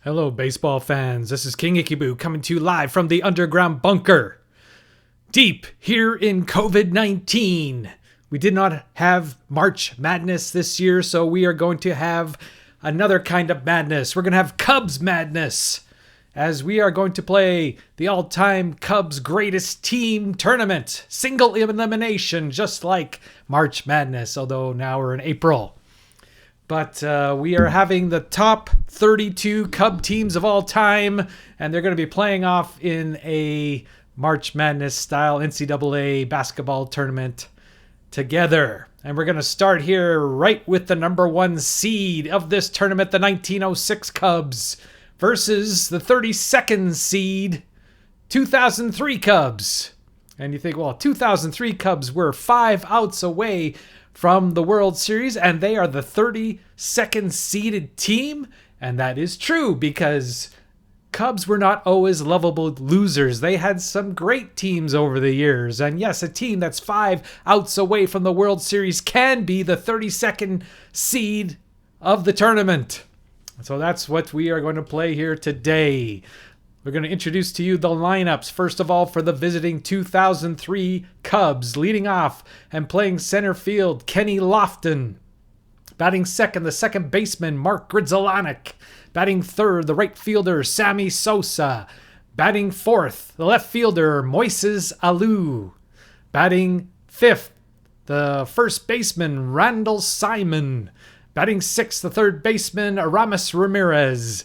Hello, baseball fans. This is King Icheboo coming to you live from the underground bunker. Deep here in COVID-19. We did not have March Madness this year, so we are going to have another kind of madness. We're going to have Cubs Madness, as we are going to play the All Time Cubs Greatest Team Tournament. Single elimination, just like March Madness, although now we're in April. But we are having the top 32 Cub teams of all time, and they're going to be playing off in a March Madness style NCAA basketball tournament together. And we're going to start here right with the number one seed of this tournament, the 1906 Cubs, versus the 32nd seed, 2003 Cubs. And you think, well, 2003 Cubs were 5 outs away from the World Series, and they are the 32nd seeded team. And that is true, because Cubs were not always lovable losers. They had some great teams over the years. And yes, a team that's 5 outs away from the World Series can be the 32nd seed of the tournament. So that's what we are going to play here today. We're going to introduce to you the lineups. First of all, for the visiting 2003 Cubs, leading off and playing center field, Kenny Lofton. Batting second, the second baseman, Mark Grizzolanek. Batting third, the right fielder, Sammy Sosa. Batting fourth, the left fielder, Moises Alou. Batting fifth, the first baseman, Randall Simon. Batting sixth, the third baseman, Aramis Ramirez.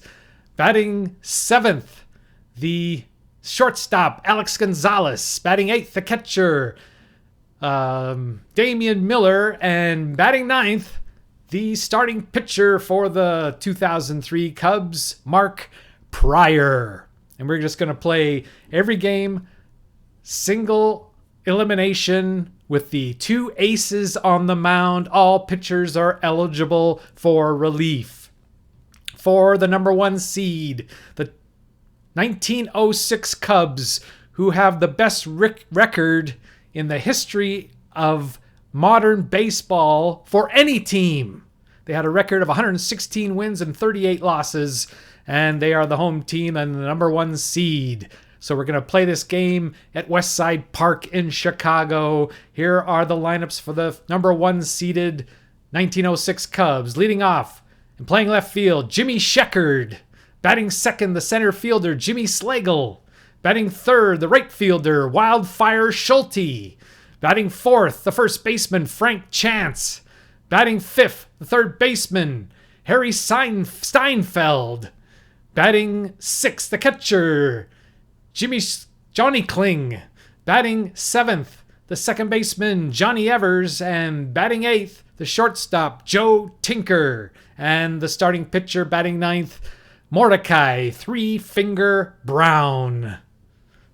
Batting seventh, the shortstop, Alex Gonzalez. Batting eighth, the catcher, Damian Miller. And batting ninth, the starting pitcher for the 2003 Cubs, Mark Pryor. And we're just going to play every game, single elimination with the 2 aces on the mound. All pitchers are eligible for relief. For the number one seed, the 1906 Cubs, who have the best record in the history of modern baseball for any team. They had a record of 116 wins and 38 losses, and they are the home team and the number one seed. So we're going to play this game at Westside Park in Chicago. Here are the lineups for the number one seeded 1906 Cubs. Leading off and playing left field, Jimmy Sheckard. Batting second, the center fielder, Jimmy Slagle. Batting third, the right fielder, Wildfire Schulte. Batting fourth, the first baseman, Frank Chance. Batting fifth, the third baseman, Harry Steinfeld. Batting sixth, the catcher, Johnny Kling. Batting seventh, the second baseman, Johnny Evers. And batting eighth, the shortstop, Joe Tinker. And the starting pitcher, batting ninth, Mordecai Three-Finger Brown.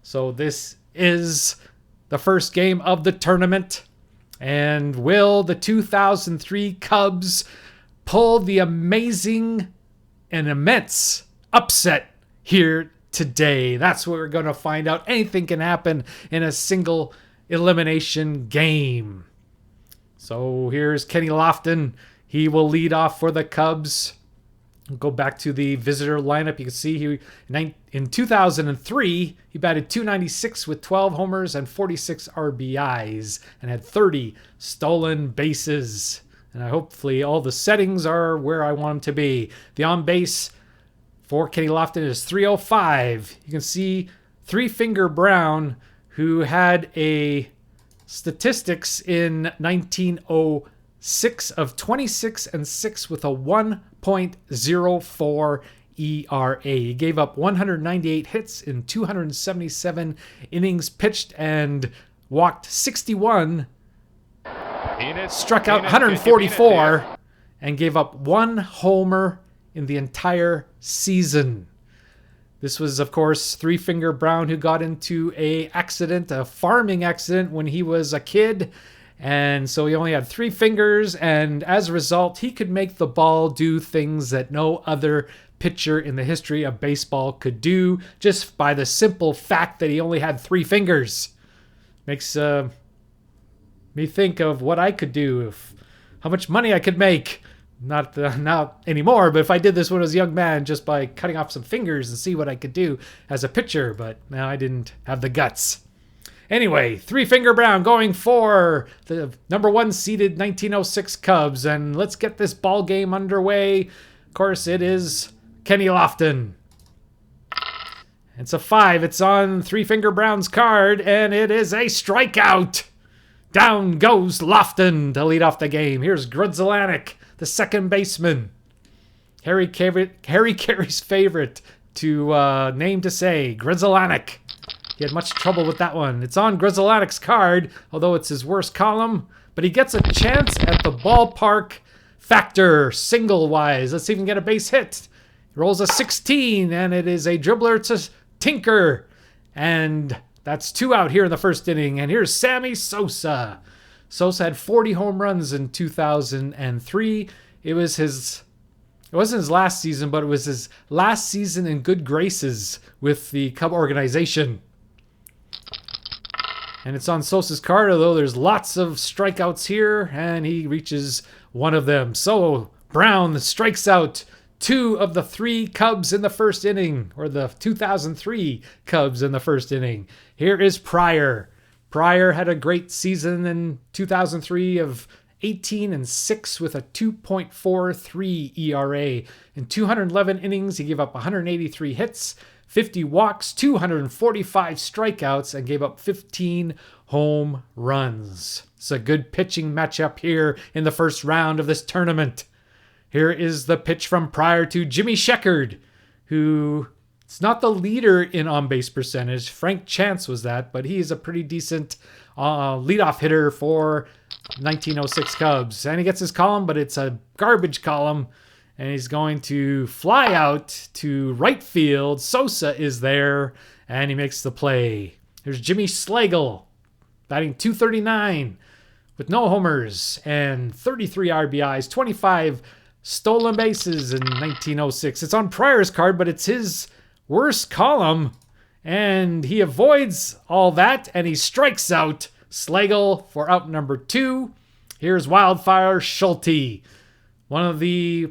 So this is the first game of the tournament. And will the 2003 Cubs pull the amazing and immense upset here today? That's what we're going to find out. Anything can happen in a single elimination game. So here's Kenny Lofton. He will lead off for the Cubs. Go back to the visitor lineup. You can see in 2003, he batted .296 with 12 homers and 46 RBIs and had 30 stolen bases. And hopefully all the settings are where I want them to be. The on base for Kenny Lofton is 305. You can see Three-Finger Brown, who had a statistics in 1906 of 26-6 with a 1.04 ERA. He gave up 198 hits in 277 innings pitched and walked 61, struck out 144, and gave up 1 homer in the entire season. This was, of course, Three-Finger Brown, who got into a farming accident when he was a kid. And so he only had 3 fingers, and as a result, he could make the ball do things that no other pitcher in the history of baseball could do, just by the simple fact that he only had 3 fingers. Makes me think of what I could do, how much money I could make not anymore, but if I did this when I was a young man, just by cutting off some fingers and see what I could do as a pitcher, but now I didn't have the guts. Anyway, Three Finger Brown going for the number 1 seeded 1906 Cubs, and let's get this ball game underway. Of course, it is Kenny Lofton. It's a 5. It's on Three Finger Brown's card, and it is a strikeout. Down goes Lofton to lead off the game. Here's Grudzelanek, the second baseman. Harry Carey's favorite to name to say, Grudzelanek. He had much trouble with that one. It's on Gruzelanek's card, although it's his worst column. But he gets a chance at the ballpark factor, single-wise. Let's see if he can get a base hit. He rolls a 16, and it is a dribbler to Tinker. And that's 2 out here in the first inning. And here's Sammy Sosa. Sosa had 40 home runs in 2003. It wasn't his last season, but it was his last season in good graces with the Cub organization. And it's on Sosa's card, although there's lots of strikeouts here, and he reaches one of them. So Brown strikes out 2 of the 3 Cubs in the first inning, or the 2003 Cubs in the first inning. Here is Pryor. Pryor had a great season in 2003 of 18-6 with a 2.43 ERA. In 211 innings, he gave up 183 hits, 50 walks, 245 strikeouts, and gave up 15 home runs. It's a good pitching matchup here in the first round of this tournament. Here is the pitch from Pryor to Jimmy Sheckard, who is not the leader in on-base percentage. Frank Chance was that, but he is a pretty decent leadoff hitter for 1906 Cubs. And he gets his column, but it's a garbage column. And he's going to fly out to right field. Sosa is there, and he makes the play. There's Jimmy Slagle, batting .239 with no homers and 33 RBIs, 25 stolen bases in 1906. It's on Pryor's card, but it's his worst column, and he avoids all that, and he strikes out Slagle for out number 2. Here's Wildfire Schulte, one of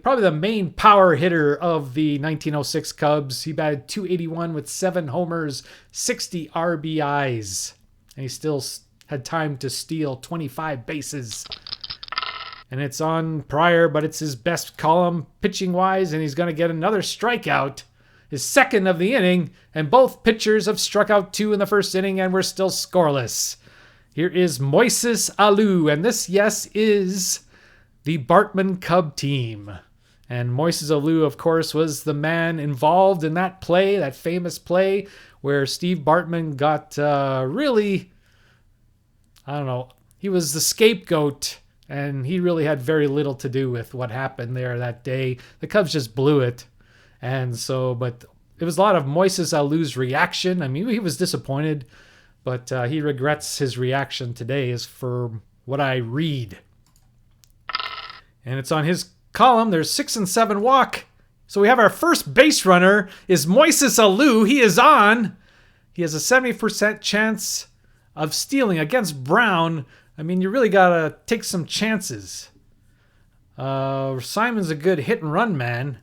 probably the main power hitter of the 1906 Cubs. He batted .281 with 7 homers, 60 RBIs, and he still had time to steal 25 bases. And it's on Pryor, but it's his best column pitching-wise, and he's going to get another strikeout, his second of the inning, and both pitchers have struck out 2 in the first inning, and we're still scoreless. Here is Moises Alou, and this, yes, is the Bartman Cub team. And Moises Alou, of course, was the man involved in that play, that famous play, where Steve Bartman got he was the scapegoat, and he really had very little to do with what happened there that day. The Cubs just blew it. And so, but it was a lot of Moises Alou's reaction. I mean, he was disappointed, but he regrets his reaction today, is for what I read. And it's on his column. There's 6 and 7 walk. So we have our first base runner is Moises Alou. He is on. He has a 70% chance of stealing against Brown. I mean, you really got to take some chances. Simon's a good hit and run man.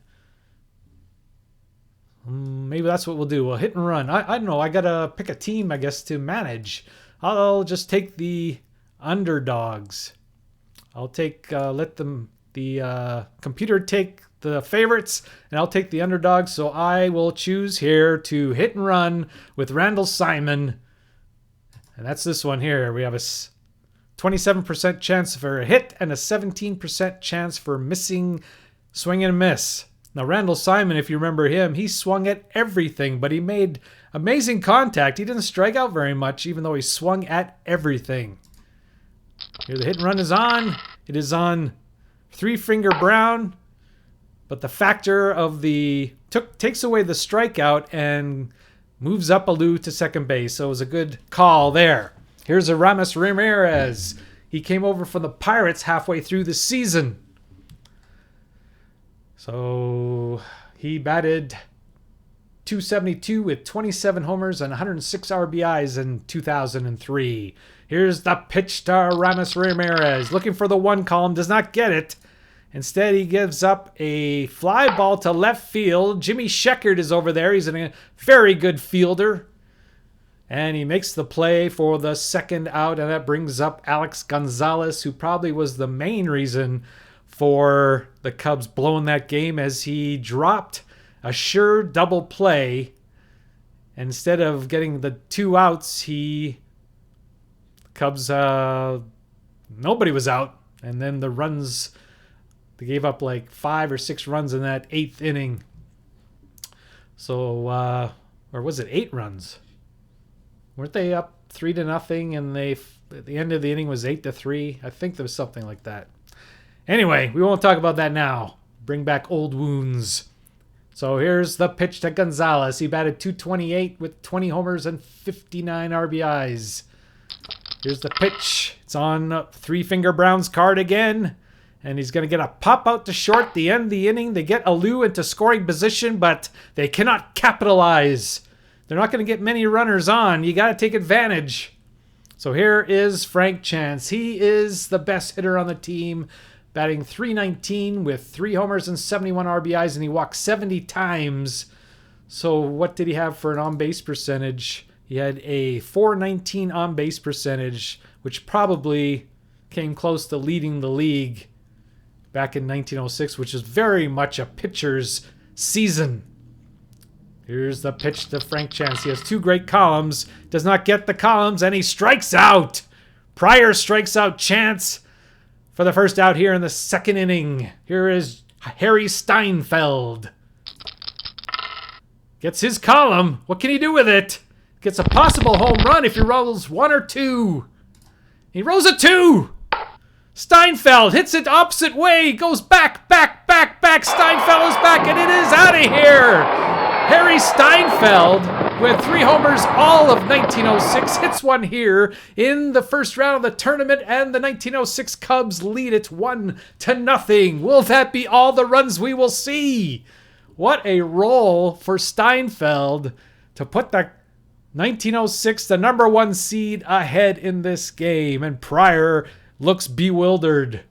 Maybe that's what we'll do. We'll hit and run. I don't know. I got to pick a team, I guess, to manage. I'll just take the underdogs. I'll take, let the computer take the favorites, and I'll take the underdogs. So I will choose here to hit and run with Randall Simon. And that's this one here. We have a 27% chance for a hit and a 17% chance for missing swing and miss. Now, Randall Simon, if you remember him, he swung at everything, but he made amazing contact. He didn't strike out very much, even though he swung at everything. Here, the hit and run is on. It is on Three Finger Brown, but the factor of takes away the strikeout and moves up Alou to second base. So it was a good call there. Here's Aramis Ramirez. He came over from the Pirates halfway through the season. So he batted .272 with 27 homers and 106 RBIs in 2003. Here's the pitch to Aramis Ramirez. Looking for the 1 column, does not get it. Instead, he gives up a fly ball to left field. Jimmy Sheckard is over there. He's a very good fielder. And he makes the play for the second out, and that brings up Alex Gonzalez, who probably was the main reason for the Cubs blowing that game, as he dropped a sure double play. Instead of getting the 2 outs, Cubs, nobody was out. And then the runs, they gave up like 5 or 6 runs in that 8th inning. So, or was it 8 runs? Weren't they up 3-0 and at the end of the inning was 8-3? I think there was something like that. Anyway, we won't talk about that now. Bring back old wounds. So here's the pitch to Gonzalez. He batted .228 with 20 homers and 59 RBIs. Here's the pitch. It's on Three Finger Brown's card again. And he's going to get a pop out to short. The end of the inning, they get Alou into scoring position, but they cannot capitalize. They're not going to get many runners on. You got to take advantage. So here is Frank Chance. He is the best hitter on the team, batting .319 with 3 homers and 71 RBIs, and he walked 70 times. So what did he have for an on-base percentage? He had a .419 on-base percentage, which probably came close to leading the league back in 1906, which is very much a pitcher's season. Here's the pitch to Frank Chance. He has 2 great columns, does not get the columns, and he strikes out. Pryor strikes out Chance for the first out here in the 2nd inning. Here is Harry Steinfeld. Gets his column. What can he do with it? Gets a possible home run if he rolls 1 or 2. He rolls a 2. Steinfeld hits it opposite way. Goes back. Steinfeld is back, and it is out of here. Harry Steinfeld, with 3 homers all of 1906, hits one here in the first round of the tournament, and the 1906 Cubs lead it 1-0. Will that be all the runs we will see? What a role for Steinfeld to put the 1906, the number 1 seed, ahead in this game, and Pryor looks bewildered.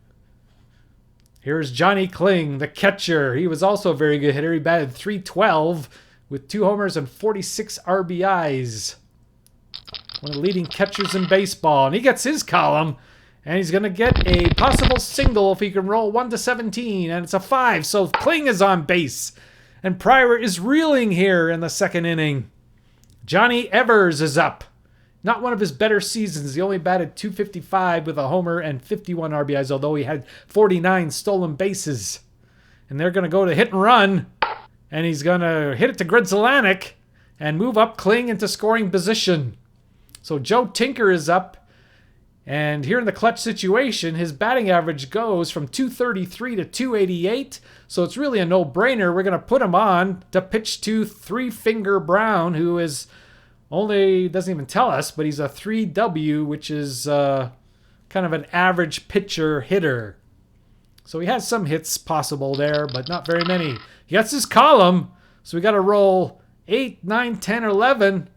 Here's Johnny Kling, the catcher. He was also a very good hitter. He batted .312 with 2 homers and 46 RBIs. One of the leading catchers in baseball. And he gets his column. And he's going to get a possible single if he can roll 1-17. And it's a 5. So Kling is on base. And Pryor is reeling here in the 2nd inning. Johnny Evers is up. Not one of his better seasons. He only batted .255 with a homer and 51 RBIs, although he had 49 stolen bases. And they're going to go to hit and run. And he's going to hit it to Grzelanic and move up Kling into scoring position. So Joe Tinker is up. And here in the clutch situation, his batting average goes from .233 to .288. So it's really a no-brainer. We're going to put him on to pitch to Three Finger Brown, who is doesn't even tell us, but he's a 3W, which is kind of an average pitcher hitter. So he has some hits possible there, but not very many. He gets his column, so we got to roll 8, 9, 10, or 11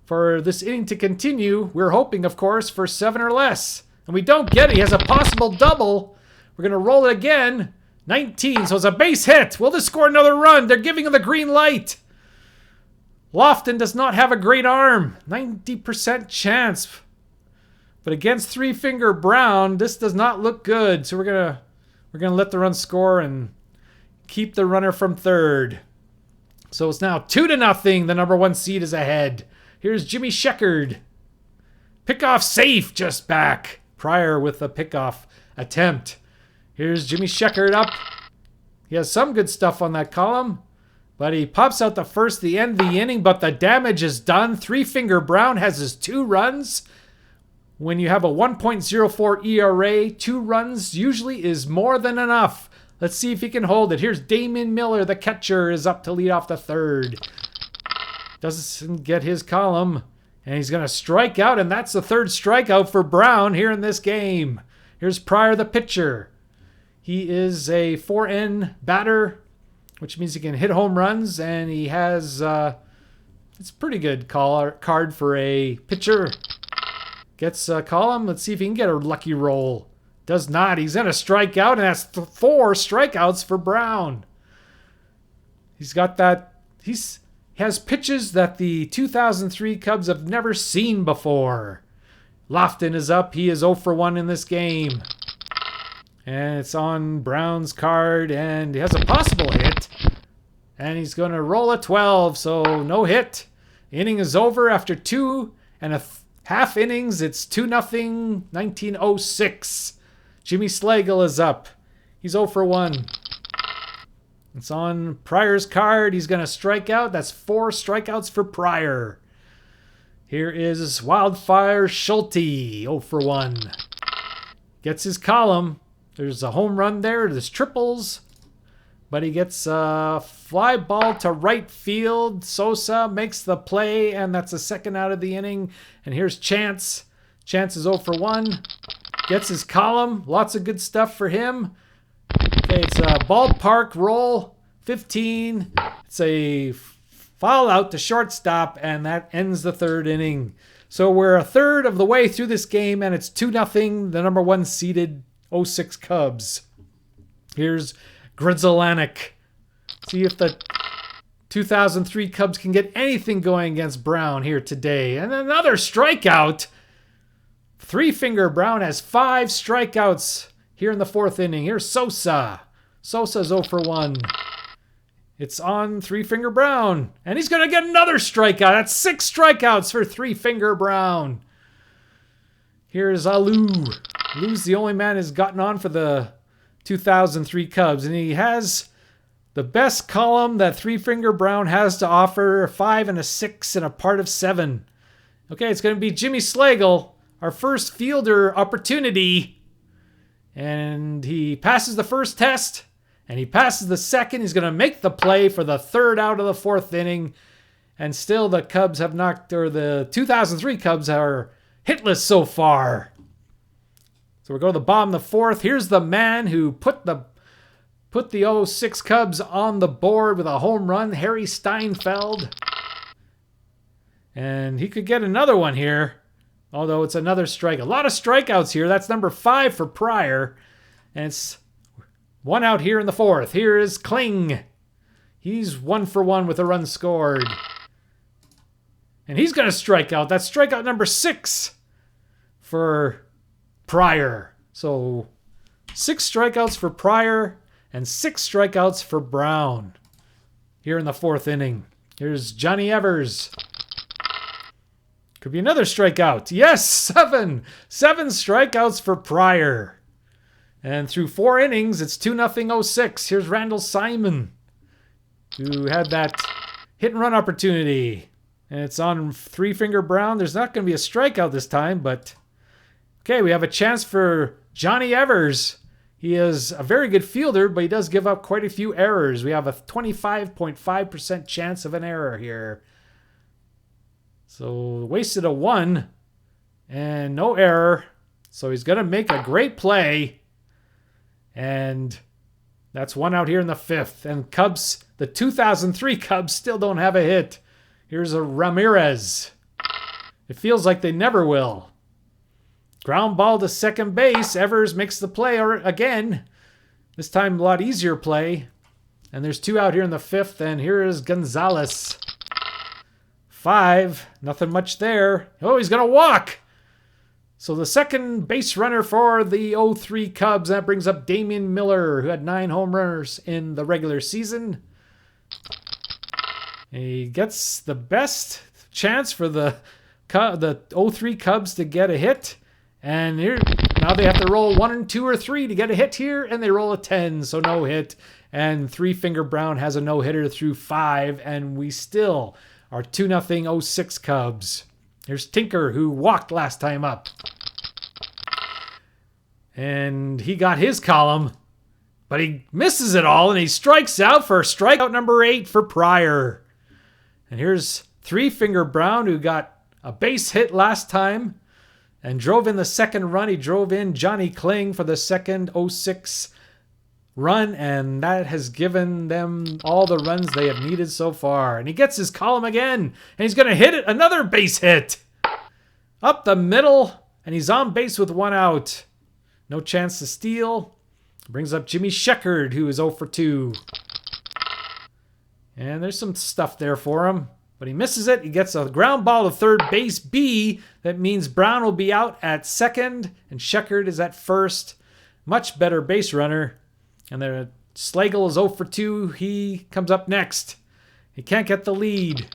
for this inning to continue. We're hoping, of course, for 7 or less. And we don't get it. He has a possible double. We're going to roll it again. 19, so it's a base hit. Will this score another run? They're giving him the green light. Lofton does not have a great arm. 90% chance. But against Three Finger Brown, this does not look good. So we're gonna let the run score and keep the runner from third. So it's now 2-0. The number 1 seed is ahead. Here's Jimmy Sheckard. Pickoff safe, just back. Pryor with the pickoff attempt. Here's Jimmy Sheckard up. He has some good stuff on that column. But he pops out the first, the end of the inning, but the damage is done. Three Finger Brown has his 2 runs. When you have a 1.04 ERA, 2 runs usually is more than enough. Let's see if he can hold it. Here's Damon Miller, the catcher, is up to lead off the 3rd. Doesn't get his column. And he's going to strike out, and that's the 3rd strikeout for Brown here in this game. Here's Pryor, the pitcher. He is a 4N batter, which means he can hit home runs, and he has, it's a pretty good card for a pitcher. Gets a column. Let's see if he can get a lucky roll. Does not. He's going to strike out, and that's 4 strikeouts for Brown. He's got that. He has pitches that the 2003 Cubs have never seen before. Lofton is up. He is 0 for 1 in this game. And it's on Brown's card, and he has a possible hit. And he's going to roll a 12, so no hit. Inning is over after 2 and a half innings. It's 2-0, 1906. Jimmy Slagle is up. He's 0 for 1. It's on Pryor's card. He's going to strike out. That's 4 strikeouts for Pryor. Here is Wildfire Schulte, 0 for 1. Gets his column. There's a home run there. There's triples. But he gets a fly ball to right field. Sosa makes the play, and that's the second out of the inning. And here's Chance. Chance is 0 for 1. Gets his column. Lots of good stuff for him. Okay, it's a ballpark roll. 15. It's a foul out to shortstop, and that ends the 3rd inning. So we're a third of the way through this game, and it's 2-0, the number 1 seeded 06 Cubs. Here's Grizzolanek. See if the 2003 Cubs can get anything going against Brown here today. And another strikeout. Three-finger Brown has 5 strikeouts here in the 4th inning. Here's Sosa. Sosa's 0 for 1. It's on Three-finger Brown. And he's going to get another strikeout. That's 6 strikeouts for Three-finger Brown. Here's Alou. Alou's the only man who's gotten on for the 2003 Cubs. And he has the best column that Three-finger Brown has to offer. 5 and a 6 and a part of 7. Okay, it's going to be Jimmy Slagle, our first fielder opportunity. And he passes the first test. And he passes the second. He's going to make the play for the 3rd out of the 4th inning. And still the Cubs have knocked, or the 2003 Cubs are hitless so far. So we go to the bottom of the 4th. Here's the man who put the 06 Cubs on the board with a home run, Harry Steinfeld. And he could get another one here, although it's another strike. A lot of strikeouts here. That's number 5 for Pryor. And it's 1 out here in the 4th. Here is Kling. He's 1 for 1 with a run scored. And he's going to strike out. That's strikeout number 6 for Pryor. So 6 strikeouts for Pryor and 6 strikeouts for Brown here in the 4th inning. Here's Johnny Evers. Could be another strikeout. Yes, 7. 7 strikeouts for Pryor. And through 4 innings, it's 2-0 06. Here's Randall Simon, who had that hit and run opportunity. And it's on Three-finger Brown. There's not going to be a strikeout this time, but okay, we have a chance for Johnny Evers. He is a very good fielder, but he does give up quite a few errors. We have a 25.5% chance of an error here. So wasted a 1 and no error. So he's going to make a great play. And that's 1 out here in the 5th. And Cubs, the 2003 Cubs, still don't have a hit. Here's a Ramirez. It feels like they never will. Ground ball to second base. Evers makes the play again. This time a lot easier play. And there's 2 out here in the 5th. And here is Gonzalez. 5. Nothing much there. Oh, he's going to walk. So the second base runner for the 03 Cubs, that brings up Damian Miller, who had 9 home runners in the regular season. He gets the best chance for the 03 Cubs to get a hit. And here, now they have to roll 1, 2, or 3 to get a hit here, and they roll a 10, so no hit. And Three-finger Brown has a no-hitter through 5, and we still are 2-0 06 Cubs. Here's Tinker, who walked last time up. And he got his column, but he misses it all, and he strikes out for strikeout number 8 for Pryor. And here's Three-finger Brown, who got a base hit last time and drove in the second run. He drove in Johnny Kling for the second 06 run, and that has given them all the runs they have needed so far. And he gets his column again, and he's going to hit it, another base hit up the middle, and he's on base with 1 out. No chance to steal. Brings up Jimmy Sheckard, who is 0 for 2. And there's some stuff there for him. But he misses it. He gets a ground ball to third base B. That means Brown will be out at second. And Sheckard is at first. Much better base runner. And then Slagle is 0 for 2. He comes up next. He can't get the lead.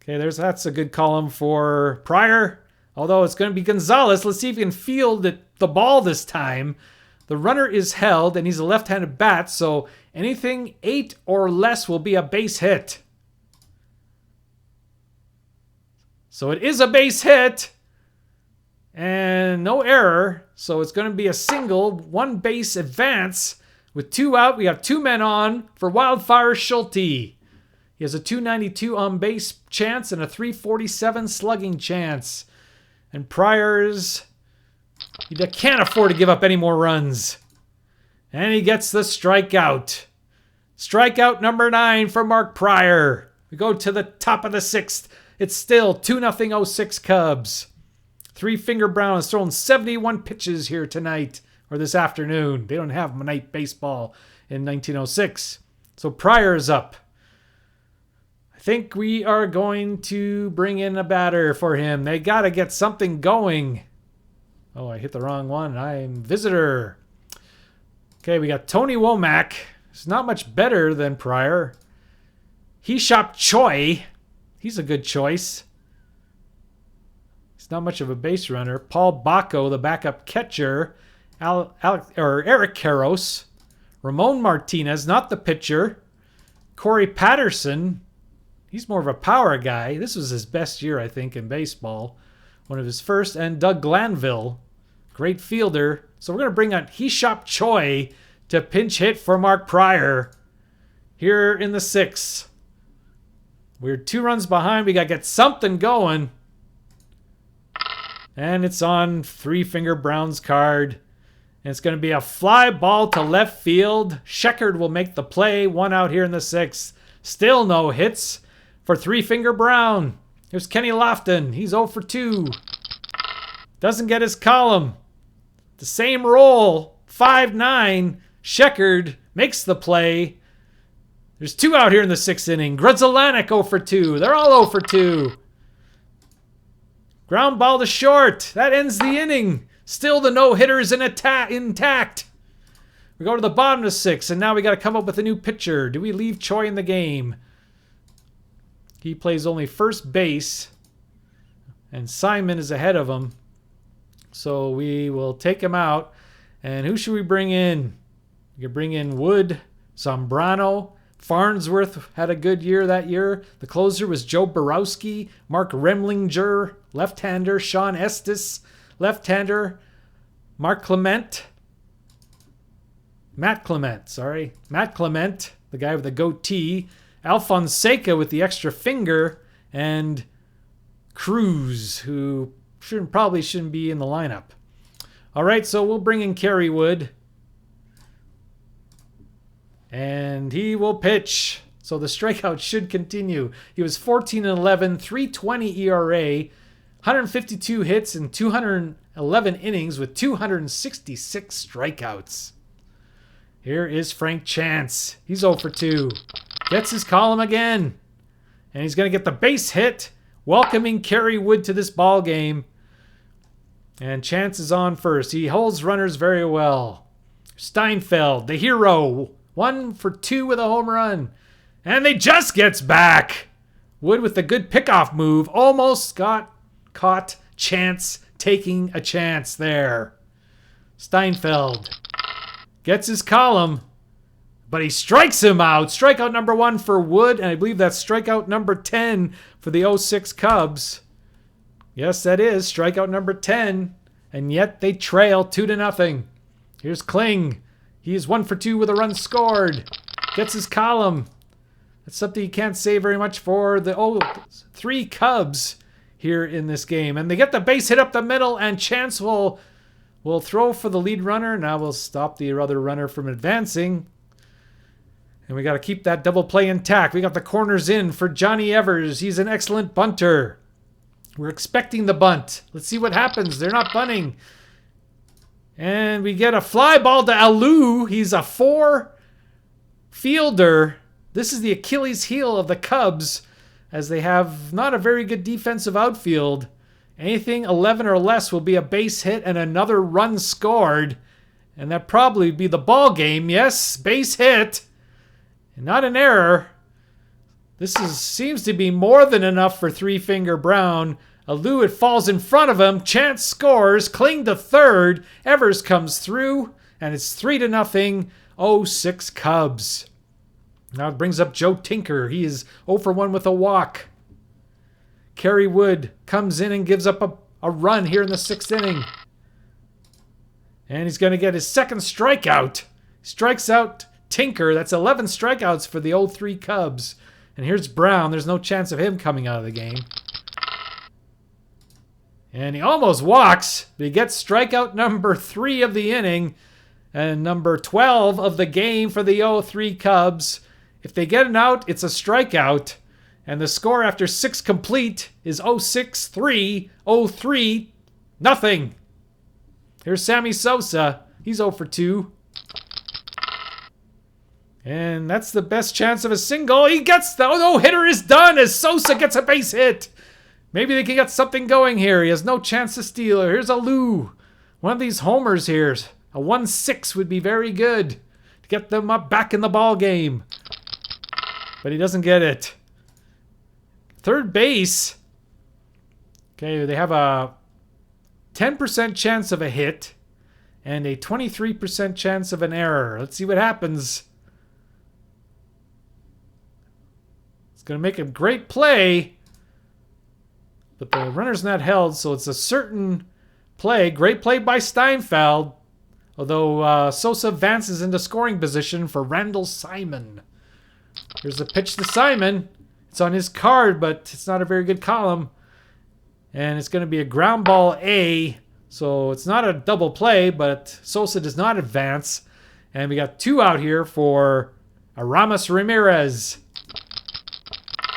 Okay, that's a good column for Pryor. Although it's going to be Gonzalez. Let's see if he can field the ball this time. The runner is held, and he's a left-handed bat, so anything 8 or less will be a base hit. So it is a base hit, and no error. So it's going to be a single, 1 base advance. With 2 out, we have 2 men on for Wildfire Schulte. He has a 292 on base chance and a 347 slugging chance. And Pryor's... he can't afford to give up any more runs. And he gets the strikeout. Strikeout number 9 for Mark Pryor. We go to the top of the 6th. It's still 2-0 06 Cubs. Three Finger Brown has thrown 71 pitches here tonight, or this afternoon. They don't have night baseball in 1906. So Pryor is up. I think we are going to bring in a batter for him. They got to get something going. Oh, I hit the wrong one. I'm visitor. Okay, we got Tony Womack. He's not much better than Pryor. Hishop Choi. He's a good choice. He's not much of a base runner. Paul Bacco, the backup catcher. Eric Karros. Ramon Martinez, not the pitcher. Corey Patterson. He's more of a power guy. This was his best year, I think, in baseball. One of his first. And Doug Glanville. Great fielder. So we're going to bring on Hishop Choi to pinch hit for Mark Pryor here in the 6th. We're 2 runs behind. We got to get something going. And it's on Three Finger Brown's card. And it's going to be a fly ball to left field. Sheckard will make the play. 1 out here in the 6th. Still no hits for Three Finger Brown. Here's Kenny Lofton. He's 0 for 2. Doesn't get his column. The same roll. 5-9. Sheckard makes the play. There's 2 out here in the 6th inning. Grudzelanek 0 for 2. They're all 0 for 2. Ground ball to short. That ends the inning. Still the no-hitter is intact. We go to the bottom of 6, and now we got to come up with a new pitcher. Do we leave Choi in the game? He plays only first base, and Simon is ahead of him. So we will take him out. And who should we bring in? You can bring in Wood, Zambrano. Farnsworth had a good year that year. The closer was Joe Borowski, Mark Remlinger, left-hander, Sean Estes, left-hander, Matt Clement, the guy with the goatee, Alfonseca with the extra finger, and Cruz, who probably shouldn't be in the lineup. All right, so we'll bring in Kerry Wood. And he will pitch. So the strikeout should continue. He was 14-11, 3.20 ERA, 152 hits in 211 innings with 266 strikeouts. Here is Frank Chance. He's 0 for 2. Gets his column again. And he's going to get the base hit, welcoming Kerry Wood to this ball game. And Chance is on first. He holds runners very well. Steinfeld, the hero, 1 for 2 with a home run. And they just gets back. Wood with the good pickoff move almost got caught Chance taking a chance there. Steinfeld gets his column, but he strikes him out. Strikeout number 1 for Wood, and I believe that's strikeout number 10 for the 06 Cubs. Yes, that is strikeout number 10, and yet they trail 2-0. Here's Kling. He is 1 for 2 with a run scored. Gets his column. That's something you can't say very much for the 03 Cubs here in this game. And they get the base hit up the middle, and Chance will throw for the lead runner. Now we'll stop the other runner from advancing. And we got to keep that double play intact. We got the corners in for Johnny Evers. He's an excellent bunter. We're expecting the bunt. Let's see what happens. They're not bunting. And we get a fly ball to Alou. He's a 4 fielder. This is the Achilles heel of the Cubs, as they have not a very good defensive outfield. Anything 11 or less will be a base hit and another run scored. And that probably be the ball game. Yes, base hit. And not an error. This seems to be more than enough for Three Finger Brown. Alou, it falls in front of him. Chance scores. Kling to third. Evers comes through. And it's 3-0. 0-6 Cubs. Now it brings up Joe Tinker. He is 0 for 1 with a walk. Kerry Wood comes in and gives up a run here in the 6th inning. And he's going to get his second strikeout. Strikes out Tinker. That's 11 strikeouts for the 0-3 Cubs. And here's Brown. There's no chance of him coming out of the game. And he almost walks, but he gets strikeout number 3 of the inning and number 12 of the game for the 0-3 Cubs. If they get an out, it's a strikeout. And the score after 6 complete is 0-6-3, 0-3, nothing. Here's Sammy Sosa. He's 0 for 2. And that's the best chance of a single. He gets the no-hitter is done as Sosa gets a base hit. Maybe they can get something going here. He has no chance to steal her. Here's Alou. One of these homers here. A 1-6 would be very good to get them up back in the ball game. But he doesn't get it. Third base. Okay, they have a 10% chance of a hit and a 23% chance of an error. Let's see what happens. It's going to make a great play. But the runner's not held, so it's a certain play. Great play by Steinfeld. Although Sosa advances into scoring position for Randall Simon. Here's a pitch to Simon. It's on his card, but it's not a very good column. And it's going to be a ground ball A. So it's not a double play, but Sosa does not advance. And we got 2 out here for Aramis Ramirez.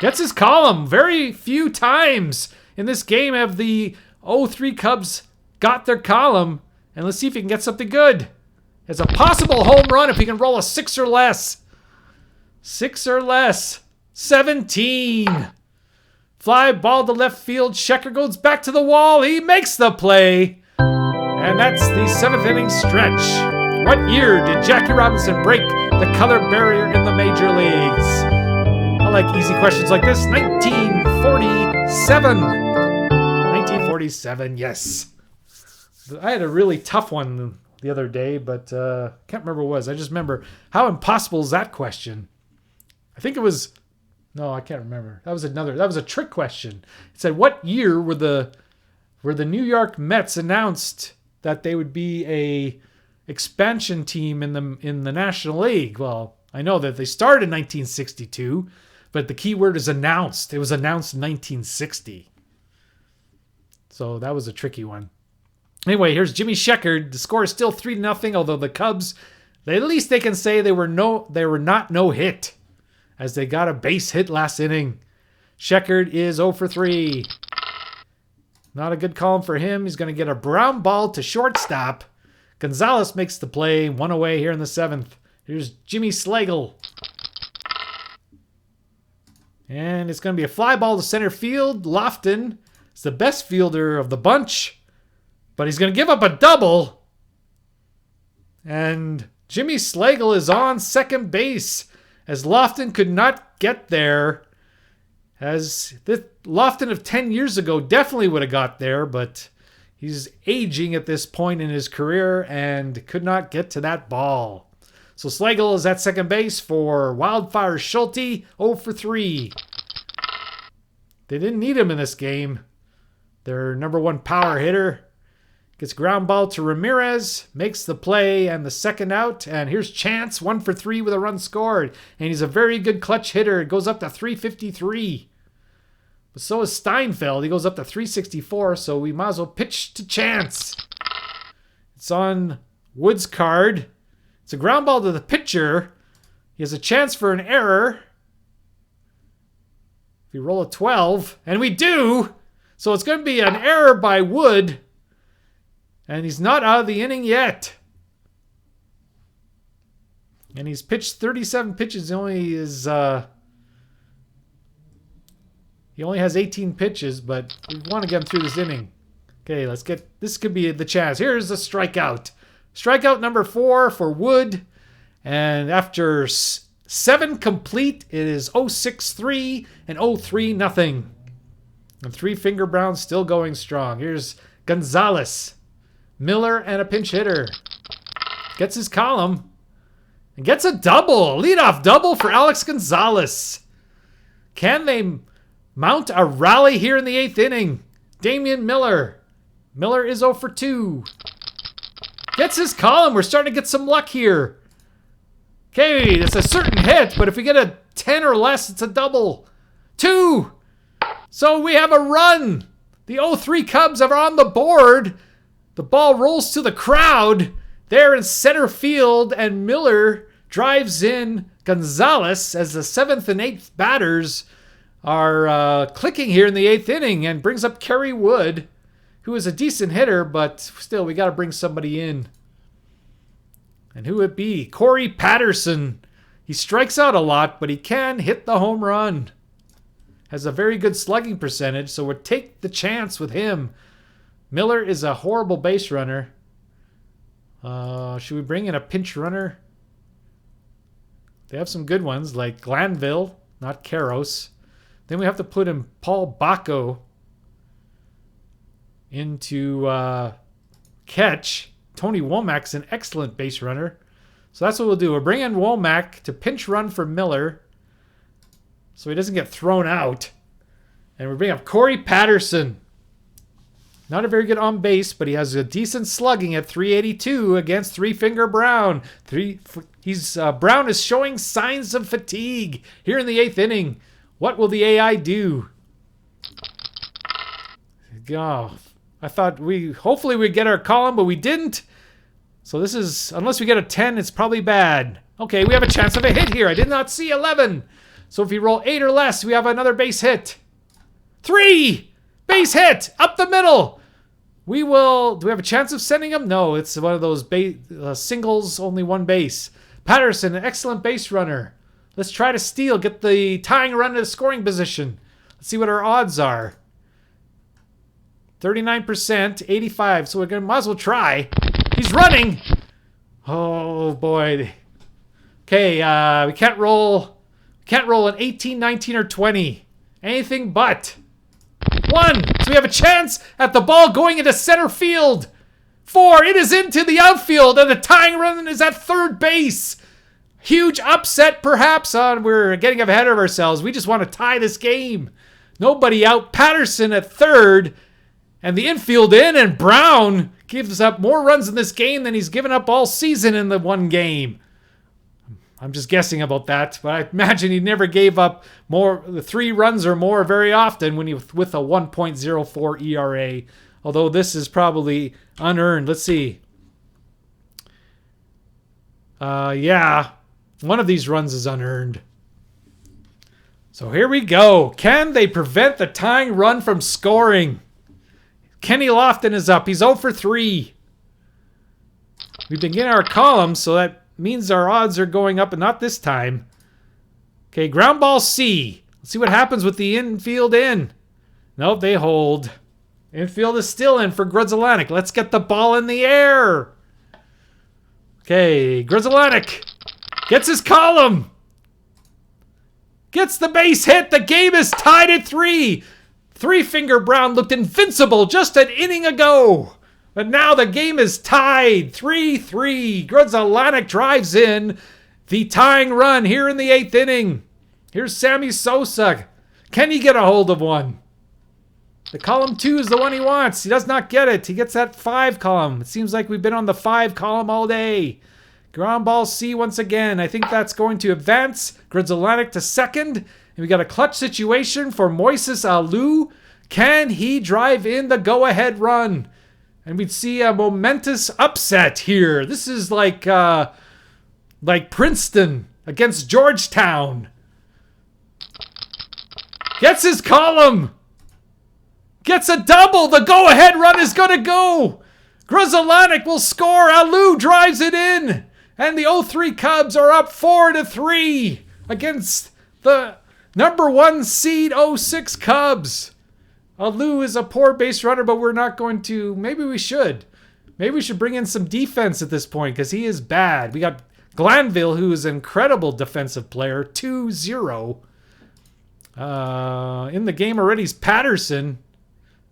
Gets his column. Very few times in this game have the 0-3 Cubs got their column. And let's see if he can get something good. It's a possible home run if he can roll a 6 or less. 6 or less. 17. Fly ball to left field. Shecker goes back to the wall. He makes the play. And that's the 7th inning stretch. What year did Jackie Robinson break the color barrier in the major leagues? I like easy questions like this. 1947. 1947, yes. I had a really tough one the other day, but can't remember what it was. I just remember, how impossible is that question? I think it was... No, I can't remember. That was a trick question. It said, what year were the New York Mets announced that they would be a expansion team in the National League? Well, I know that they started in 1962, but the key word is announced. It was announced in 1960. So that was a tricky one. Anyway, here's Jimmy Sheckard. The score is still 3-0, although the Cubs, at least they can say they were not no hit, as they got a base hit last inning. Sheckard is 0 for 3. Not a good column for him. He's going to get a brown ball to shortstop. Gonzalez makes the play. 1 away here in the 7th. Here's Jimmy Slagle. And it's going to be a fly ball to center field. Lofton is the best fielder of the bunch, but he's going to give up a double. And Jimmy Slagle is on second base, as Lofton could not get there. As the Lofton of 10 years ago definitely would have got there, but he's aging at this point in his career and could not get to that ball. So Slagle is at second base for Wildfire Schulte, 0 for 3. They didn't need him in this game. Their number 1 power hitter gets ground ball to Ramirez, makes the play and the second out. And here's Chance, 1 for 3 with a run scored. And he's a very good clutch hitter. It goes up to 353. But so is Steinfeld. He goes up to 364, so we might as well pitch to Chance. It's on Wood's card. It's a ground ball to the pitcher. He has a chance for an error. If we roll a 12, and we do, so it's going to be an error by Wood. And he's not out of the inning yet. And he's pitched 37 pitches. He only has 18 pitches, but we want to get him through this inning. Okay, let's get... This could be the chance. Here's the strikeout. Strikeout number 4 for Wood. And after 7 complete, it is 0-6-3 and 0-3-0. And Three Finger Brown still going strong. Here's Gonzalez. Miller and a pinch hitter. Gets his column. And gets a double. Leadoff double for Alex Gonzalez. Can they mount a rally here in the 8th inning? Damian Miller. Miller is 0 for 2. Gets his column. We're starting to get some luck here. Okay, it's a certain hit, but if we get a 10 or less, it's a double. 2. So we have a run. The 0-3 Cubs are on the board. The ball rolls to the crowd. There in center field, and Miller drives in Gonzalez as the 7th and 8th batters are clicking here in the 8th inning, and brings up Kerry Wood, who is a decent hitter, but still, we got to bring somebody in. And who would it be? Corey Patterson. He strikes out a lot, but he can hit the home run. Has a very good slugging percentage, so we'll take the chance with him. Miller is a horrible base runner. Should we bring in a pinch runner? They have some good ones, like Glanville, not Karros. Then we have to put in Paul Bacco into catch. Tony Womack's an excellent base runner. So that's what we'll do. We'll bring in Womack to pinch run for Miller so he doesn't get thrown out. And we'll bring up Corey Patterson. Not a very good on base, but he has a decent slugging at 382 against Three Finger Brown. Brown is showing signs of fatigue here in the 8th inning. What will the AI do? Oh, I thought hopefully we'd get our column, but we didn't. So this is, unless we get a 10, it's probably bad. Okay, we have a chance of a hit here. I did not see 11. So if we roll 8 or less, we have another base hit. 3! Base hit! Up the middle! Do we have a chance of sending him? No, it's one of those singles, only one base. Patterson, an excellent base runner. Let's try to steal, get the tying run to the scoring position. Let's see what our odds are. 39%, 85. So might as well try. He's running. Oh boy. Okay, we can't roll an 18, 19, or 20. Anything but 1. So we have a chance at the ball going into center field. 4. It is into the outfield, and the tying run is at third base. Huge upset, perhaps. We're getting ahead of ourselves. We just want to tie this game. Nobody out. Patterson at third. And the infield in, and Brown gives up more runs in this game than he's given up all season in the one game. I'm just guessing about that, but I imagine he never gave up 3 runs or more very often when he with a 1.04 ERA. Although this is probably unearned. Let's see. Yeah, one of these runs is unearned. So here we go. Can they prevent the tying run from scoring? Kenny Lofton is up. He's 0 for 3. We've been getting our columns, so that means our odds are going up, and not this time. Okay, ground ball C. Let's see what happens with the infield in. Nope, they hold. Infield is still in for Grudzielanek. Let's get the ball in the air. Okay, Grudzielanek gets his column. Gets the base hit. The game is tied at 3. Three Finger Brown looked invincible just an inning ago. But now the game is tied. 3-3. Grudzielanek drives in the tying run here in the 8th inning. Here's Sammy Sosa. Can he get a hold of one? The column 2 is the one he wants. He does not get it. He gets that 5 column. It seems like we've been on the 5 column all day. Ground ball C once again. I think that's going to advance Grudzielanek to second. And we got a clutch situation for Moises Alou. Can he drive in the go-ahead run? And we'd see a momentous upset here. This is like Princeton against Georgetown. Gets his column. Gets a double. The go-ahead run is going to go. Grzelcyk will score. Alou drives it in. And the 03 Cubs are up 4-3 against the number 1 seed 06 Cubs. Alou is a poor base runner, but we're not going to. Maybe we should. Maybe we should bring in some defense at this point because he is bad. We got Glanville, who is an incredible defensive player, 2-0. In the game already is Patterson.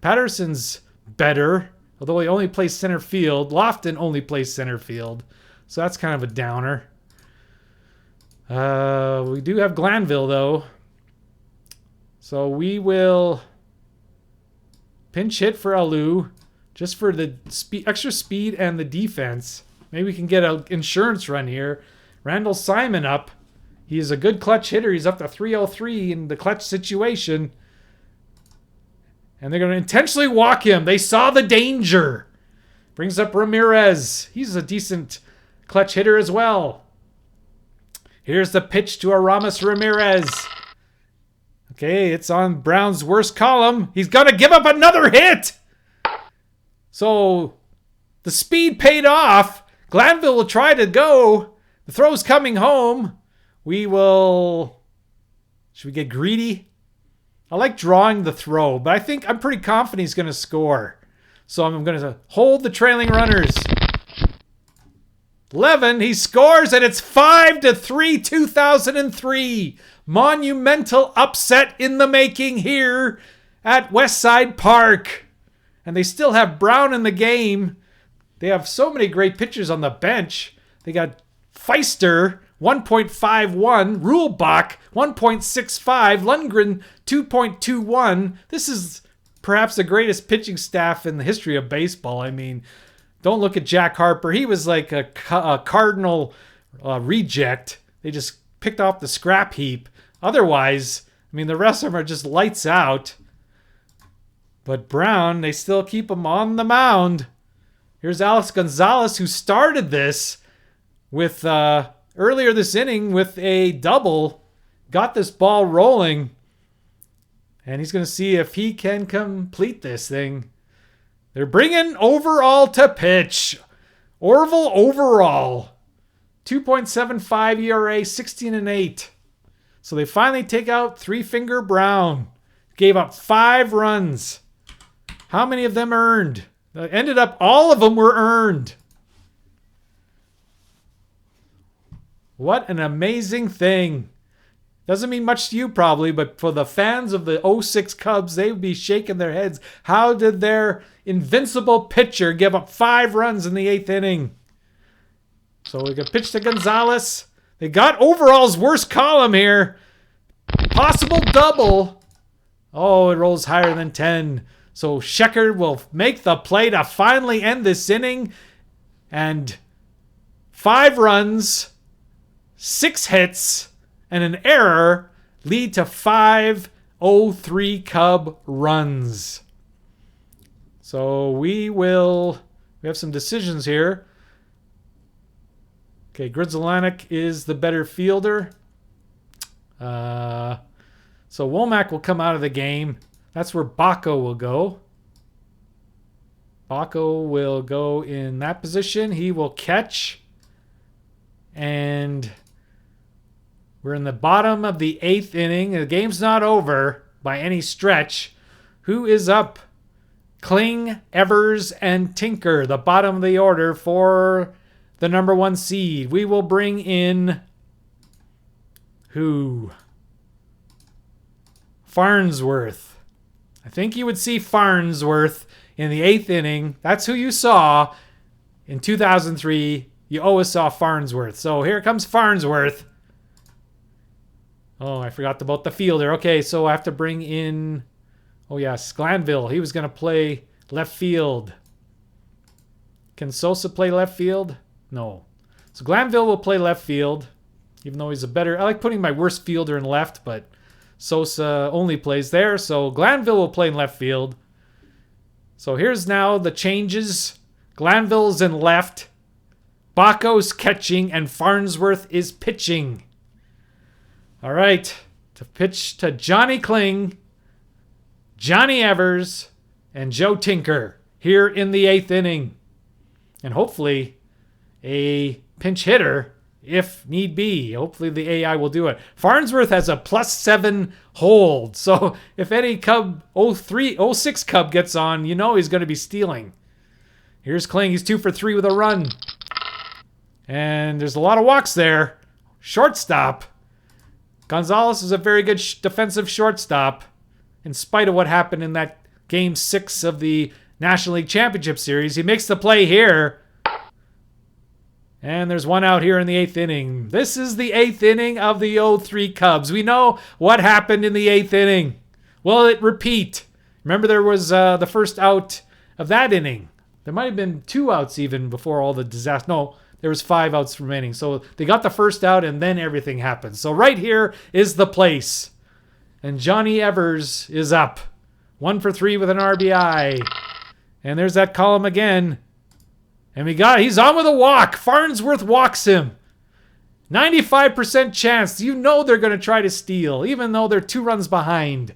Patterson's better, although he only plays center field. Lofton only plays center field, so that's kind of a downer. We do have Glanville, though. So we will pinch hit for Alou, just for the extra speed and the defense. Maybe we can get an insurance run here. Randall Simon up. He is a good clutch hitter. He's up to 303 in the clutch situation. And they're going to intentionally walk him. They saw the danger. Brings up Ramirez. He's a decent clutch hitter as well. Here's the pitch to Aramis Ramirez. Okay, it's on Brown's worst column. He's going to give up another hit. So the speed paid off. Glanville will try to go. The throw's coming home. We will... Should we get greedy? I like drawing the throw, but I'm pretty confident he's going to score. So I'm going to hold the trailing runners. 11, he scores, and it's 5-3, 2003. Monumental upset in the making here at Westside Park. And they still have Brown in the game. They have so many great pitchers on the bench. They got Feister, 1.51, Rulebach, 1.65, Lundgren, 2.21. This is perhaps the greatest pitching staff in the history of baseball. I mean, don't look at Jack Harper. He was like a Cardinal reject. They just picked off the scrap heap. Otherwise, I mean, the rest of them are just lights out. But Brown, they still keep him on the mound. Here's Alex Gonzalez, who started this with earlier this inning with a double. Got this ball rolling. And he's going to see if he can complete this thing. They're bringing Overall to pitch. Orville Overall. 2.75 ERA, 16-8. So they finally take out Three-Finger Brown. Gave up 5 runs. How many of them earned? Ended up, all of them were earned. What an amazing thing. Doesn't mean much to you probably, but for the fans of the 06 Cubs, they would be shaking their heads. How did their invincible pitcher give up 5 runs in the 8th inning? So we got pitch to Gonzalez. They got Overall's worst column here. Possible double. Oh, it rolls higher than 10. So Sheckard will make the play to finally end this inning. And 5 runs, 6 hits, and an error lead to 5 0-3 Cub runs. So we have some decisions here. Okay, Grzelcyk is the better fielder. So Womack will come out of the game. That's where Baco will go. Baco will go in that position. He will catch. And we're in the bottom of the 8th inning. The game's not over by any stretch. Who is up? Kling, Evers, and Tinker. The bottom of the order for the number 1 seed. We will bring in who? Farnsworth. I think you would see Farnsworth in the 8th inning. That's who you saw in 2003. You always saw Farnsworth. So here comes Farnsworth. Oh, I forgot about the fielder. Okay, so I have to bring in... Oh, yes, Glanville. He was going to play left field. Can Sosa play left field? No. So Glanville will play left field, even though he's a better... I like putting my worst fielder in left, but Sosa only plays there. So Glanville will play in left field. So here's now the changes. Glanville's in left. Baco's catching, and Farnsworth is pitching. All right. To pitch to Johnny Kling, Johnny Evers, and Joe Tinker here in the 8th inning. and hopefully a pinch hitter if need be. Hopefully the AI will do it. Farnsworth has a +7 hold. So if any Cub 06 Cub gets on, you know he's going to be stealing. Here's Kling. He's 2 for 3 with a run. And there's a lot of walks there. Shortstop. Gonzalez is a very good defensive shortstop in spite of what happened in that Game 6 of the National League Championship Series. He makes the play here. And there's one out here in the 8th inning. This is the 8th inning of the 03 Cubs. We know what happened in the 8th inning. Will it repeat? Remember there was the first out of that inning. There might have been 2 outs even before all the disaster. No, there was 5 outs remaining. So they got the first out and then everything happened. So right here is the place. And Johnny Evers is up. 1 for 3 with an RBI. And there's that column again. And he's on with a walk. Farnsworth walks him. 95% chance. You know they're going to try to steal, even though they're 2 runs behind.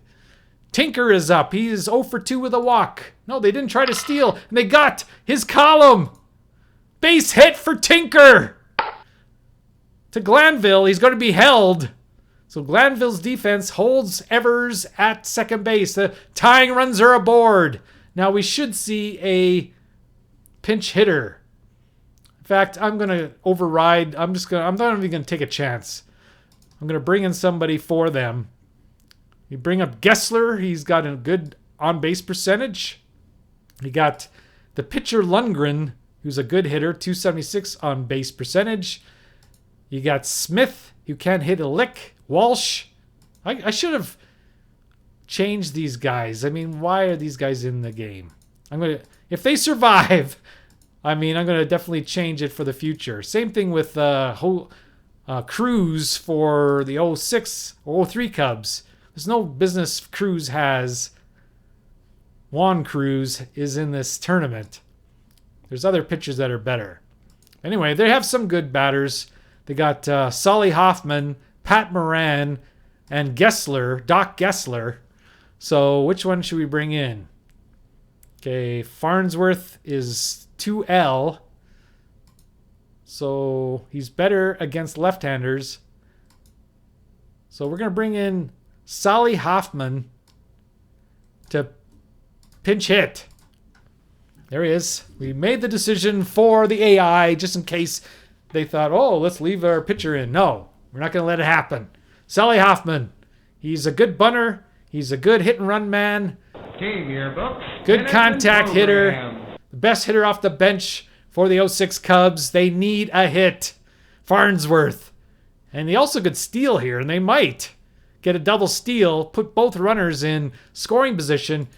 Tinker is up. He is 0 for 2 with a walk. No, they didn't try to steal. And they got his column. Base hit for Tinker. To Glanville. He's going to be held. So Glanville's defense holds Evers at second base. The tying runs are aboard. Now we should see a pinch hitter. In fact, I'm going to override. I'm not even going to take a chance. I'm going to bring in somebody for them. You bring up Gessler. He's got a good on-base percentage. You got the pitcher Lundgren, who's a good hitter, 276 on-base percentage. You got Smith, who can't hit a lick. Walsh. I should have changed these guys. I mean, why are these guys in the game? If they survive, I'm going to definitely change it for the future. Same thing with Cruz for the 06 or 03 Cubs. There's no business Cruz has. Juan Cruz is in this tournament. There's other pitchers that are better. Anyway, they have some good batters. They got Solly Hoffman, Pat Moran, and Doc Gessler. So which one should we bring in? Okay, Farnsworth is 2L. So he's better against left-handers. So we're going to bring in Solly Hoffman to pinch hit. There he is. We made the decision for the AI just in case they thought, oh, let's leave our pitcher in. No, we're not going to let it happen. Solly Hoffman. He's a good bunter. He's a good hit-and-run man. Game yearbook. Good contact hitter. The best hitter off the bench for the 06 Cubs. They need a hit. Farnsworth. And they also could steal here, and they might get a double steal, put both runners in scoring position,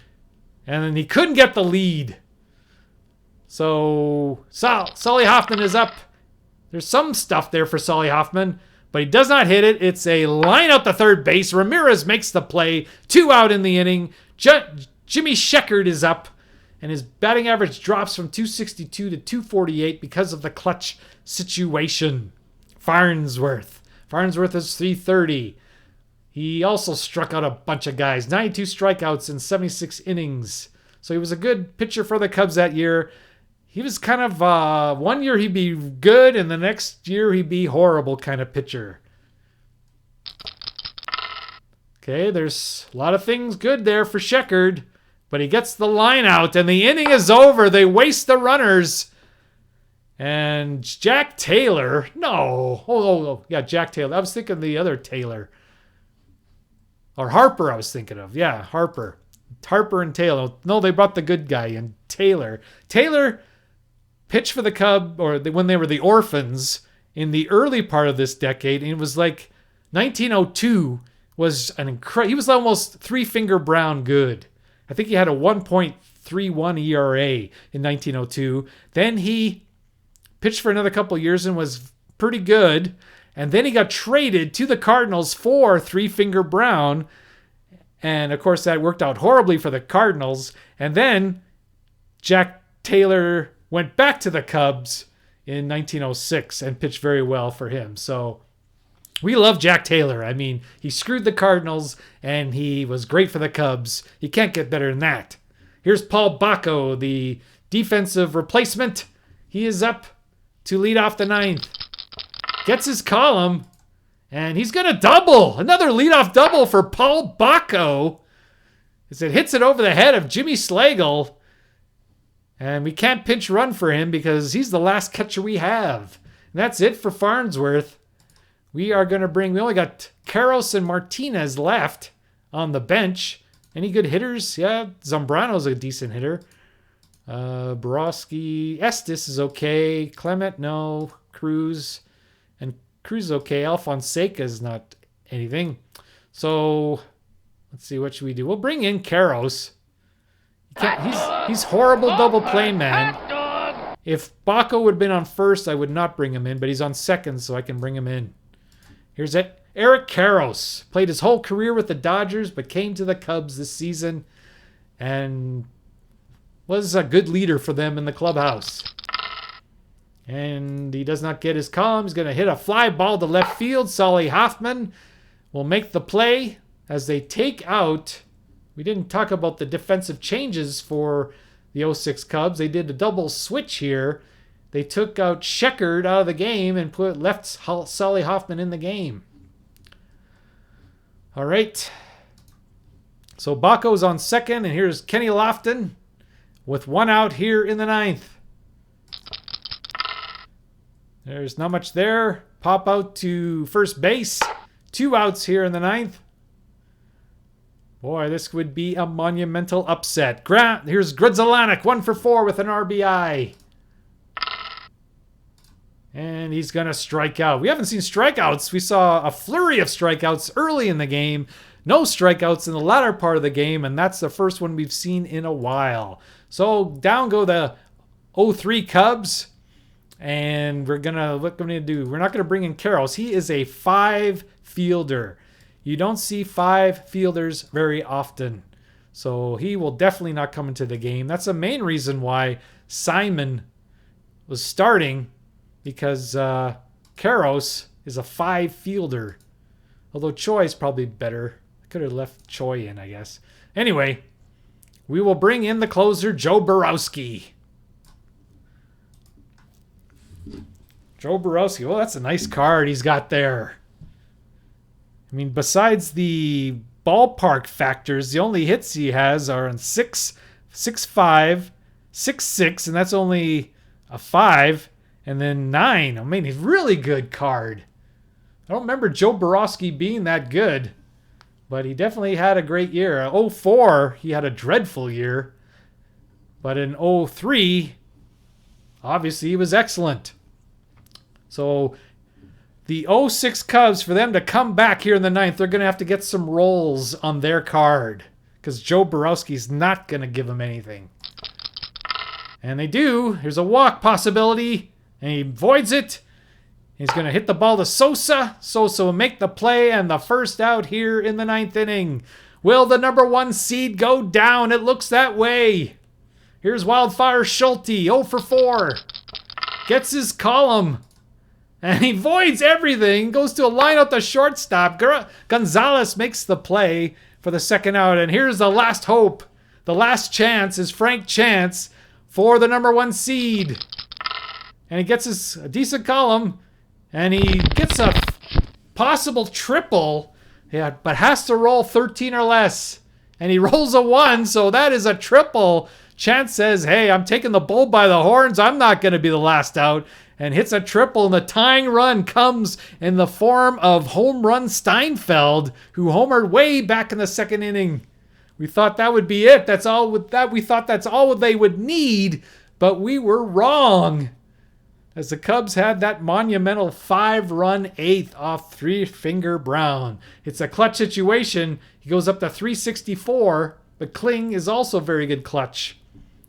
and then he couldn't get the lead. So Solly Hoffman is up. There's some stuff there for Solly Hoffman, but he does not hit it. It's a line out to third base. Ramirez makes the play. 2 out in the inning. Jimmy Sheckard is up, and his batting average drops from 262 to 248 because of the clutch situation. Farnsworth is 330. He also struck out a bunch of guys. 92 strikeouts in 76 innings. So he was a good pitcher for the Cubs that year. He was kind of, one year he'd be good, and the next year he'd be horrible kind of pitcher. Okay, there's a lot of things good there for Sheckard, but he gets the line out, and the inning is over. They waste the runners. And Jack Taylor, no. Oh, yeah, Jack Taylor. I was thinking the other Taylor. Or Harper, I was thinking of. Yeah, Harper. Harper and Taylor. No, they brought the good guy in, Taylor. Taylor pitched for the Cub, or when they were the Orphans, in the early part of this decade, and it was like 1902 was he was almost 3-finger brown good. I think he had a 1.31 ERA in 1902. Then he pitched for another couple years and was pretty good, and then he got traded to the Cardinals for 3-finger brown, and of course that worked out horribly for the Cardinals. And then Jack Taylor went back to the Cubs in 1906 and pitched very well for him. So we love Jack Taylor. I mean, he screwed the Cardinals and he was great for the Cubs. You can't get better than that. Here's Paul Bacco, the defensive replacement. He is up to lead off the ninth. Gets his column, and he's going to double. Another leadoff double for Paul Bacco as it hits it over the head of Jimmy Slagle. And we can't pinch run for him because he's the last catcher we have. And that's it for Farnsworth. We are going to we only got Karros and Martinez left on the bench. Any good hitters? Yeah, Zambrano's a decent hitter. Borowski, Estes is okay. Clement, no. Cruz. And Cruz is okay. Alfonseca is not anything. So, let's see, what should we do? We'll bring in Karros. He's horrible double play man. If Bacco would have been on first, I would not bring him in, but he's on second, so I can bring him in. Here's it. Eric Karros played his whole career with the Dodgers, but came to the Cubs this season and was a good leader for them in the clubhouse. And he does not get his column. He's going to hit a fly ball to left field. Solly Hoffman will make the play as they take out. We didn't talk about the defensive changes for the 06 Cubs. They did a double switch here. They took out Sheckard out of the game and left Solly Hoffman in the game. All right. So Bacco's on second, and here's Kenny Lofton with one out here in the ninth. There's not much there. Pop out to first base. 2 outs here in the ninth. Boy, this would be a monumental upset. Here's Grudzielanek, 1 for 4 with an RBI. And he's going to strike out. We haven't seen strikeouts. We saw a flurry of strikeouts early in the game. No strikeouts in the latter part of the game, and that's the first one we've seen in a while. So down go the 03 Cubs. And what we're going to do, we're not going to bring in Karros. He is a 5 fielder. You don't see 5 fielders very often. So he will definitely not come into the game. That's the main reason why Simon was starting, because Karros is a 5 fielder. Although Choi is probably better. I could have left Choi in, I guess. Anyway, we will bring in the closer, Joe Borowski. Joe Borowski. Well, that's a nice card he's got there. I mean, besides the ballpark factors, the only hits he has are on 6, 6'5", 6'6", and that's only a 5, and then 9. I mean, he's a really good card. I don't remember Joe Borowski being that good, but he definitely had a great year. 04, he had a dreadful year, but in 03, obviously he was excellent. So the 06 Cubs, for them to come back here in the ninth, they're going to have to get some rolls on their card, because Joe Borowski's not going to give them anything. And they do. Here's a walk possibility, and he voids it. He's going to hit the ball to Sosa. Sosa will make the play, and the first out here in the ninth inning. Will the number 1 seed go down? It looks that way. Here's Wildfire Schulte, 0 for 4. Gets his column. And he voids everything, goes to a line out the shortstop. Gonzalez makes the play for the second out. And here's the last hope. The last chance is Frank Chance for the number 1 seed. And he gets his decent column. And he gets a possible triple. Yeah, but has to roll 13 or less. And he rolls a 1, so that is a triple. Chance says, hey, I'm taking the bull by the horns. I'm not going to be the last out. And hits a triple, and the tying run comes in the form of home run Steinfeld, who homered way back in the second inning. We thought that would be it. We thought that's all they would need, but we were wrong. As the Cubs had that monumental 5-run 8th off Three-Finger Brown. It's a clutch situation. He goes up to 364, but Kling is also very good clutch.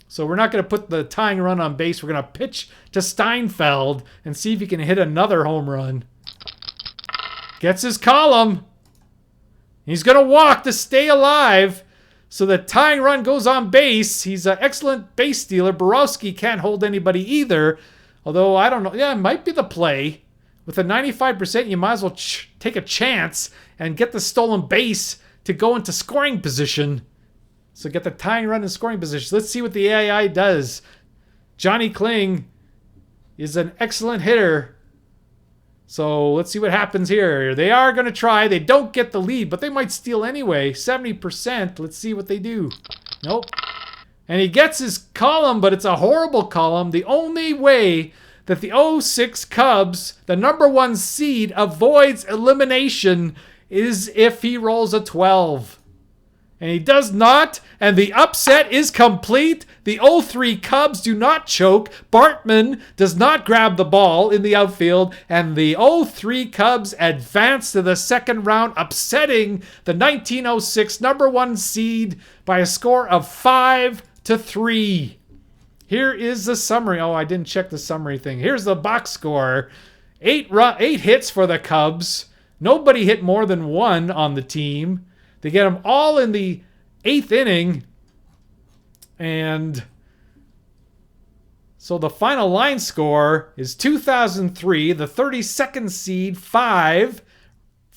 So we're not going to put the tying run on base. We're going to pitch to Steinfeld and see if he can hit another home run. Gets his column. He's going to walk to stay alive. So the tying run goes on base. He's an excellent base stealer. Borowski can't hold anybody either. Although, I don't know. Yeah, it might be the play. With a 95%, you might as well take a chance and get the stolen base to go into scoring position. So get the tying run in scoring position. Let's see what the AI does. Johnny Kling is an excellent hitter. So let's see what happens here. They are going to try. They don't get the lead, but they might steal anyway. 70%. Let's see what they do. Nope. And he gets his column, but it's a horrible column. The only way that the 06 Cubs, the #1 seed, avoids elimination is if he rolls a 12. And he does not, and the upset is complete. The 03 Cubs do not choke. Bartman does not grab the ball in the outfield, and the 03 Cubs advance to the second round, upsetting the 1906 #1 seed by a score of 5-3. Here is the summary. Oh, I didn't check the summary thing. Here's the box score. 8 hits for the Cubs. Nobody hit more than 1 on the team. They get them all in the 8th inning. And so the final line score is 2003, the 32nd seed, 5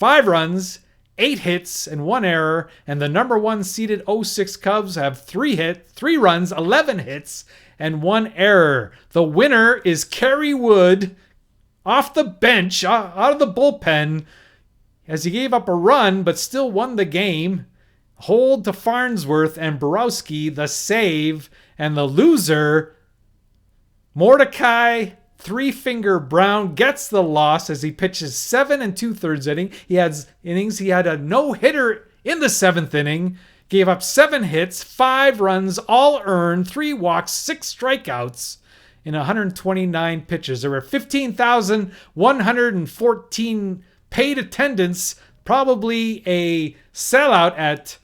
runs, 8 hits, and 1 error. And the #1 seeded 06 Cubs have 3 runs, 11 hits, and 1 error. The winner is Kerry Wood off the bench, out of the bullpen, as he gave up a run but still won the game. Hold to Farnsworth and Borowski, the save. And the loser, Mordecai Three-Finger Brown, gets the loss as he pitches 7 2/3 innings. He had a no-hitter in the 7th inning. Gave up 7 hits, 5 runs, all earned, 3 walks, 6 strikeouts in 129 pitches. There were 15,114 paid attendance, probably a sellout at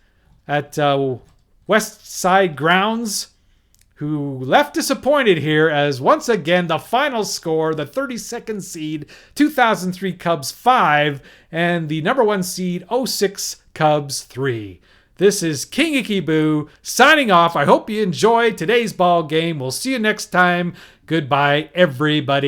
West Side Grounds, who left disappointed here as once again the final score, the 32nd seed 2003 Cubs 5 and the #1 seed 06 Cubs 3. This is King Icheboo signing off. I hope you enjoyed today's ball game. We'll see you next time. Goodbye, everybody.